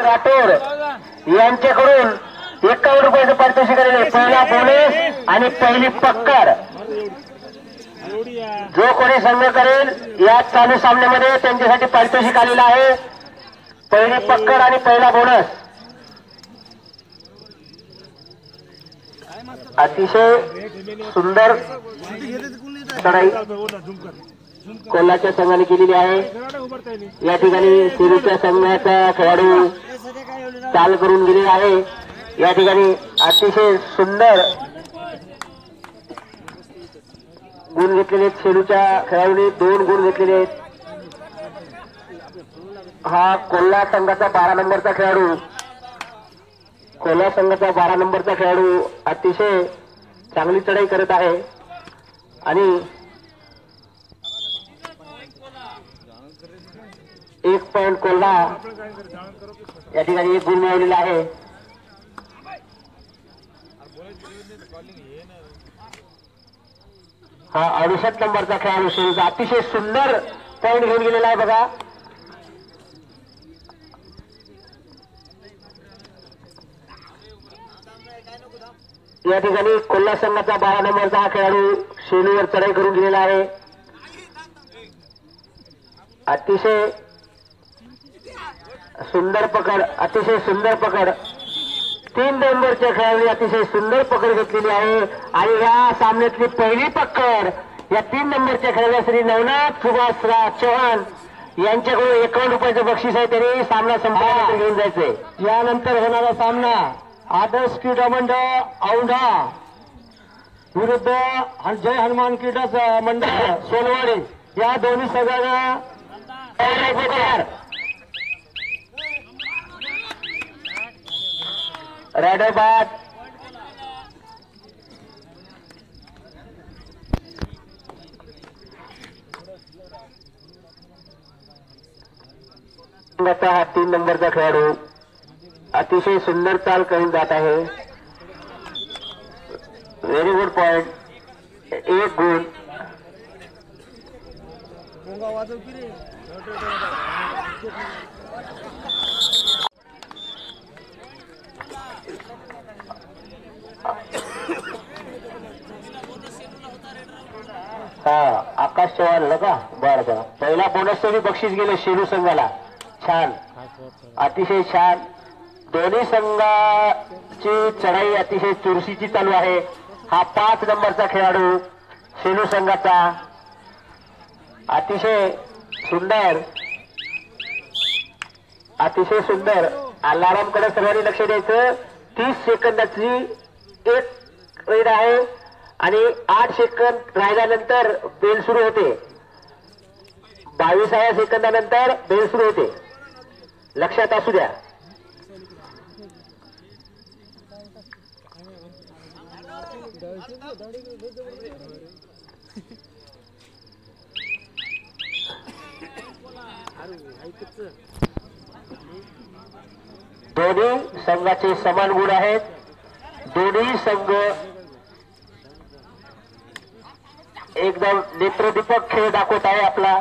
राठोड यांच्याकडून 51 रुपयाचं पारितोषिक आलेले. पहिला बोनस आणि पहिली पक्कड. जो कोणी संघ करेल या चालू सामन्यामध्ये त्यांच्यासाठी पारितोषिक आलेलं आहे. पहिली पक्कड आणि पहिला बोनस. अतिशय सुंदर चढाई कोल्हाच्या संघाने केलेली आहे. या ठिकाणी सेलूच्या संघाचा खेळाडू चाल करून गेलेला आहे. या ठिकाणी अतिशय सुंदर गुण घेतलेले आहेत. सेलूच्या खेळाडूने 2 गुण घेतलेले आहेत. हा कोल्हा संघाचा 12 नंबरचा खेळाडू. कोल्हा संघाचा 12 नंबरचा खेळाडू अतिशय चांगली चढाई करत आहे आणि 1 पॉइंट कोल्हा या ठिकाणी 1 गुण मिळवलेला आहे. हा 68 नंबरचा खेळाडू सेलूचा अतिशय सुंदर पॉइंट घेऊन गेलेला आहे बघा. या ठिकाणी कोल्हा संघाचा 12 नंबरचा हा खेळाडू सेलूवर चढाई करून गेलेला आहे. अतिशय सुंदर पकड, अतिशय सुंदर पकड. 3 नंबरच्या खेळाडूने अतिशय सुंदर पकड घेतलेली आहे आणि या सामन्यातली पहिली पकड या 3 नंबरच्या खेळाडू श्री नवनाथ सुभाषराव चव्हाण यांच्याकडून 51 रुपयाचं बक्षीस आहे. त्यांनी सामना संपल्यानंतर घेऊन जायचंय. यानंतर होणारा सामना आदर्श क्रीडा मंडळ औंढा विरुद्ध जय हनुमान क्रीडा मंडळ सोनवाडी. या दोन्ही संघांना रायडरबाद हा 3 नंबरचा खेळाडू अतिशय सुंदर चाल करून जात आहे. Very good point. 1 गुण. हा आकाश चव्हाण का बरं बरं. पहिला बोनस तरी बक्षीस गेले सेलू संघाला. छान, अतिशय छान. दोन्ही संघाची चढाई अतिशय चुरशीची चालू आहे. हा 5 नंबरचा खेळाडू सेलू संघाचा अतिशय सुंदर, अतिशय सुंदर. अलारामकडे सर्वांनी लक्ष द्यायचं. 30 सेकंदाची एक रेड आहे आणि 8 सेकंद राहिल्यानंतर बेल सुरू होते. 22व्या सेकंदानंतर बेल सुरू होते. लक्षात असू द्या. दोन्ही संघाचे समान गुण आहेत. दोन्ही संघ एकदम नेत्रदीपक खेळ दाखवत आहे आपला.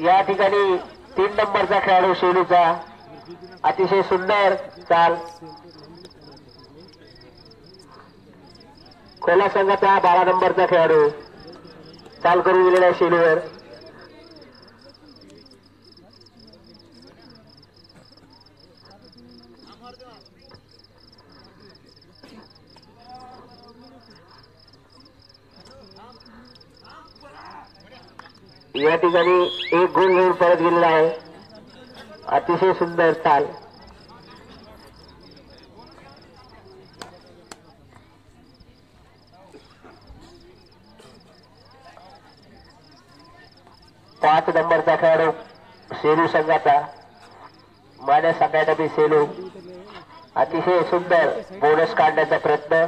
या ठिकाणी 3 नंबरचा खेळाडू सेलूचा अतिशय सुंदर चाल. कोल्हा संघाचा 12 नंबरचा खेळाडू चाल करून गेलेला आहे सेलूवर. या ठिकाणी 1 गुण घेऊन परत गेलेला आहे. अतिशय सुंदर चाल. पाच नंबरचा खेळाडू सेलू संघाचा मानस अकॅडमी सेलू. अतिशय सुंदर बोनस काढण्याचा प्रयत्न,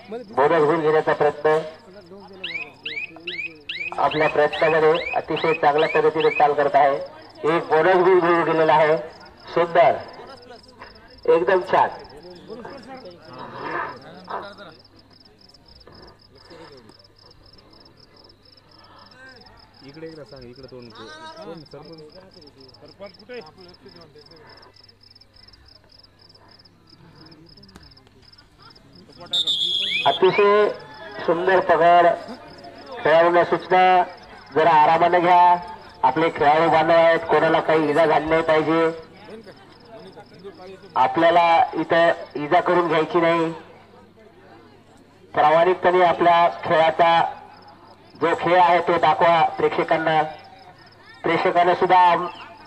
बोनस गुण घेण्याचा प्रयत्न. आपल्या प्रयत्नामध्ये अतिशय चांगल्या पद्धतीने चाल करत आहे. 1 बोनस गुण घेऊन गेलेला आहे. सुंदर, एकदम छान. इकडे एकदा सांग, इकडे तोंड सरपंच कुठे? अतिशय सुंदर पकड. खेळाडूंना सूचना, जरा आरामाने घ्या. आपले खेळाडू बांधव आहेत, कोणाला काही इजा झाली नाही पाहिजे. आपल्याला इथं इजा करून घ्यायची नाही. प्रामाणिकपणे आपल्या खेळाचा जो खेळ आहे तो दाखवा प्रेक्षकांना. प्रेक्षकांना सुद्धा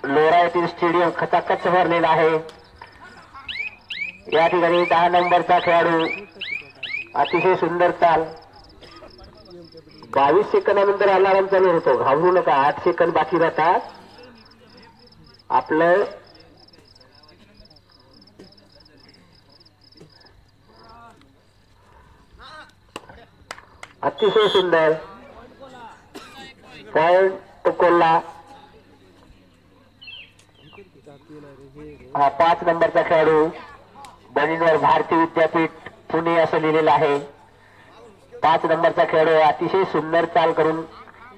लोरा येथील स्टेडियम खचाखच भरलेला आहे. या ठिकाणी 10 नंबरचा खेळाडू अतिशय सुंदर चाल. 22 सेकंदानंतर अलार्म चालू होतो, घाबरू नका. 8 सेकंद बाकी राहतात. आपलं अतिशय सुंदर पॉइंट तो कोल्हा. हा 5 नंबरचा खेळाडू. बनींवर भारतीय विद्यापीठ पुणे असं लिहिलेलं आहे. 5 नंबरचा खेळाडू अतिशय सुंदर चाल करून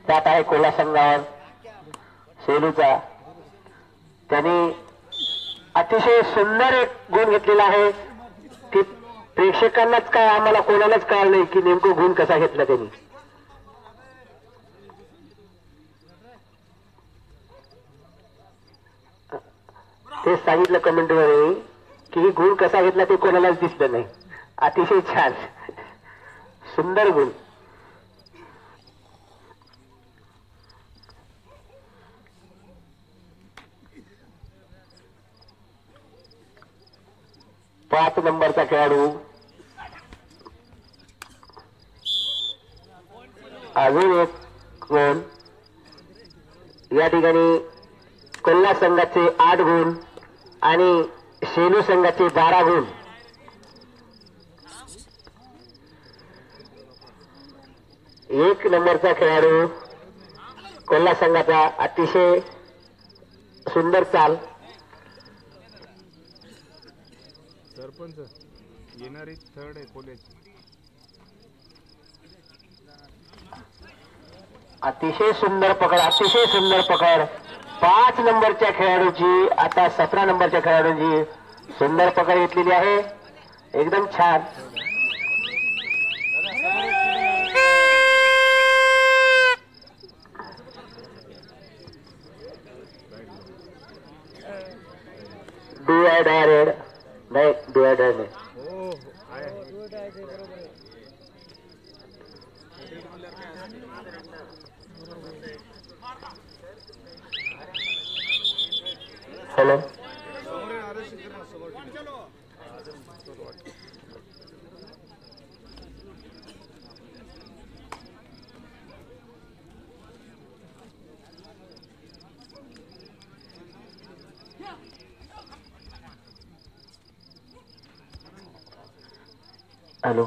जात आहे कोल्हा संघावर. सेलूचा त्यांनी अतिशय सुंदर एक गुण घेतलेला आहे की प्रेक्षकांनाच काय, आम्हाला कोणालाच कळलं नाही की नेमकं गुण कसा घेतला त्यांनी. तेच सांगितलं कमेंटमध्ये की गुण कसा घेतला ते कोणालाच दिसलं नाही. अतिशय छान सुंदर गुण. पाच नंबरचा खेळाडू अजून एक गुण. या ठिकाणी कोल्हा संघाचे 8 गुण आणि सेलू संघाचे 12 गुण. एक नंबरचा खेळाडू कोल्हा संघाचा अतिशय सुंदर चाल. सरपंच येणारी 3rd आहे कोल्ह्याची. अतिशय सुंदर पकड, अतिशय सुंदर पकड. 5 नंबरच्या खेळाडूची आता 17 नंबरच्या खेळाडूची सुंदर पकड घेतलेली आहे. एकदम छान. डिवायडेड नाही, डिवायडेड नाही. हॅलो हॅलो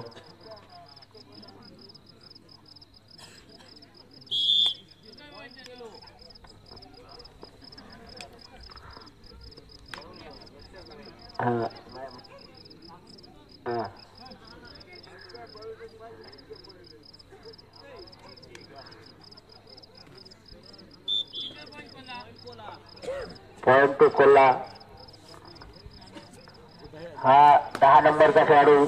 हाँ हाँ पॉइंट टू कोल्हा. हा 10 नंबरचा खेळाडू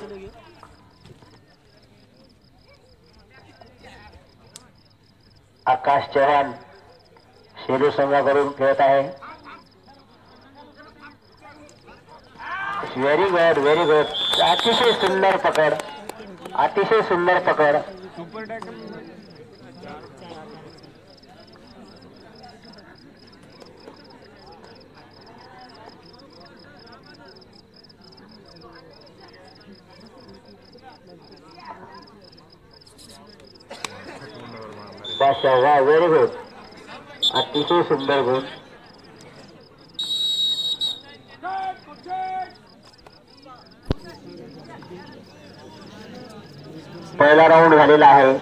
आकाश चव्हाण सेलू संघाकडून खेळत आहे. Very good, very good. अतिशय सुंदर पकड, अतिशय सुंदर पकड. बादशाह वा, व्हेरी गुड. अतिशय सुंदर गुण. पहिला राऊंड झालेला आहे.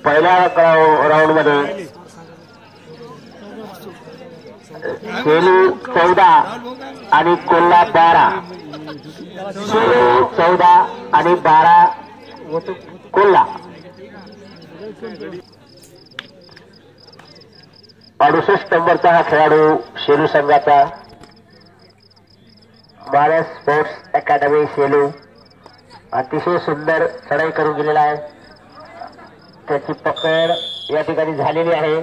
पहिल्या राऊंड मध्ये सेलू 14 आणि कोल्हा 12. सेलू 14 आणि 12 कोल्हा. 68 नंबरचा हा खेळाडू शेलू संघाचा महाराज स्पोर्ट्स अकॅडमी शेलू अतिशय सुंदर चढाई करून गेलेला आहे. त्याची पकड या ठिकाणी झालेली आहे.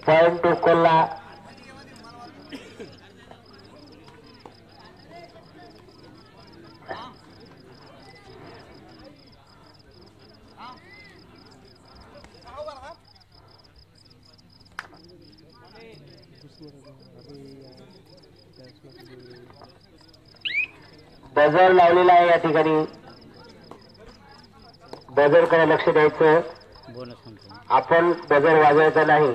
पॉइंट टू कोल्हा. बजर लावलेला आहे या ठिकाणी. बजरकडे लक्ष द्यायचं. आपण बजर वाजवायचा नाही.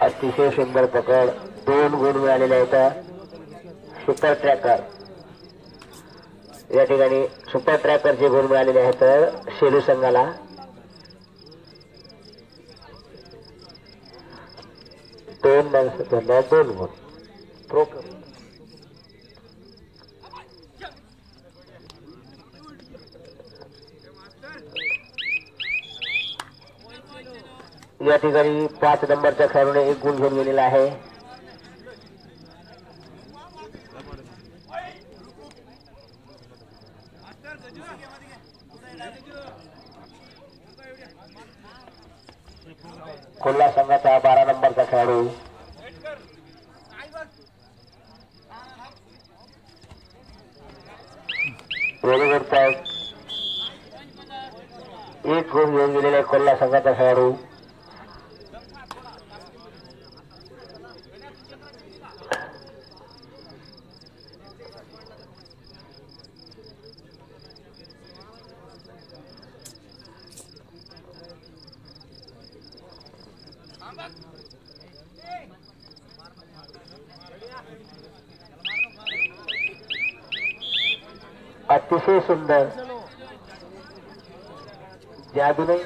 अतिशय सुंदर पकड. 2 गुण मिळालेले आहेत. सुपर ट्रॅकर या ठिकाणी सुपर ट्रॅकरचे गुण मिळालेले आहेत शेलू संघाला. दोन गुण. या ठिकाणी 5 नंबरच्या खेळाडूने 1 गुण घेऊन गेलेला आहे. कोल्हा संघाचा 12 नंबरचा खेळाडू वेळेवर 1 गुण घेऊन गेलेला आहे कोल्हा संघाचा खेळाडू. अतिशय सुंदर जादू नाही.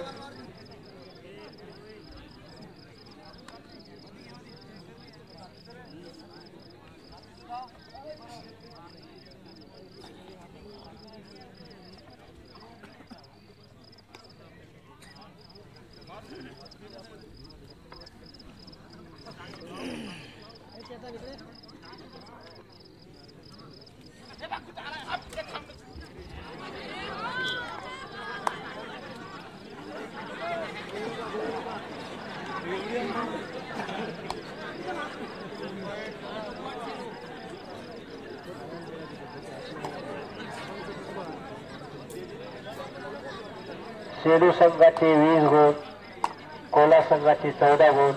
शेलू संघाचे 20 गुण, कोल्हा संघाचे 14 गुण.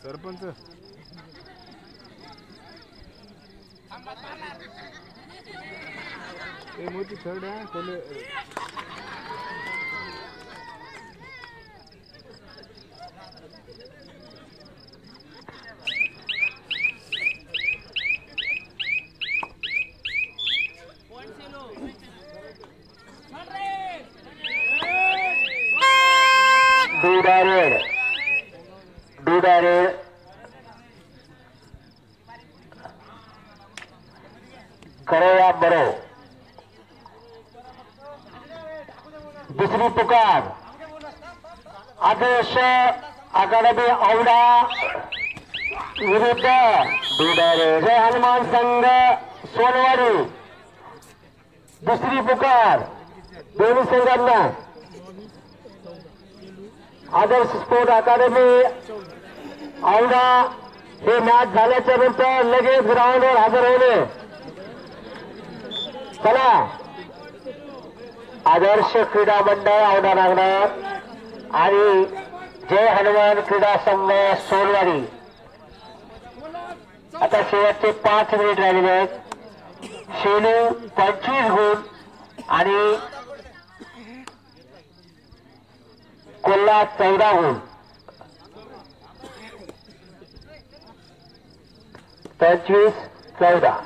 सरपंच मोठी थर्ड आहे कोले. दुधारेड करोया बरो. दुसरी पुकार आदर्श अकादमी औडा विरुद्ध दुधारेड जय हनुमान संघ सोनवाडी. दुसरी पुकार दोन्ही संघांना. आदर्श स्पोर्ट अकादमी औडा हे मॅच झाल्याच्या नंतर लगेच ग्राउंडवर हजर होणे. चला आदर्श क्रीडा मंडळ औंढा नागनाथ आणि जय हनुमान क्रीडा संघ सोलवाडी. आता शेवटचे 5 मिनिट राहिलेले आहेत. शेलू 25 गुण आणि कोल्हा 14 गुण. 25-14.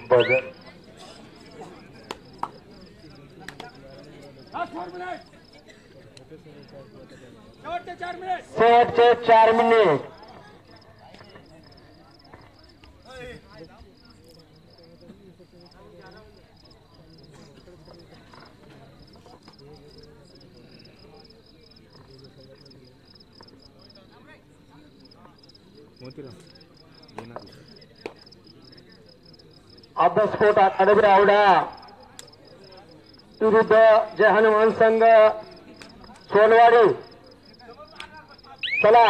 बदल शेवटचे 4 मिनिट. अभ्यासपोट अकॅडमी औंढा विरुद्ध जय हनुमान संघ सोलवाडी. चला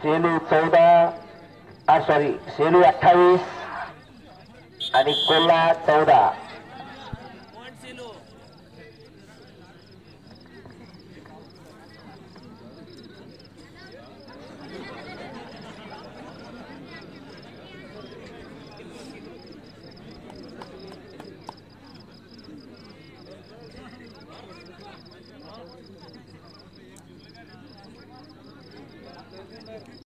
सेलू 14 सॉरी सेलू 28 आणि कोल्हा 14.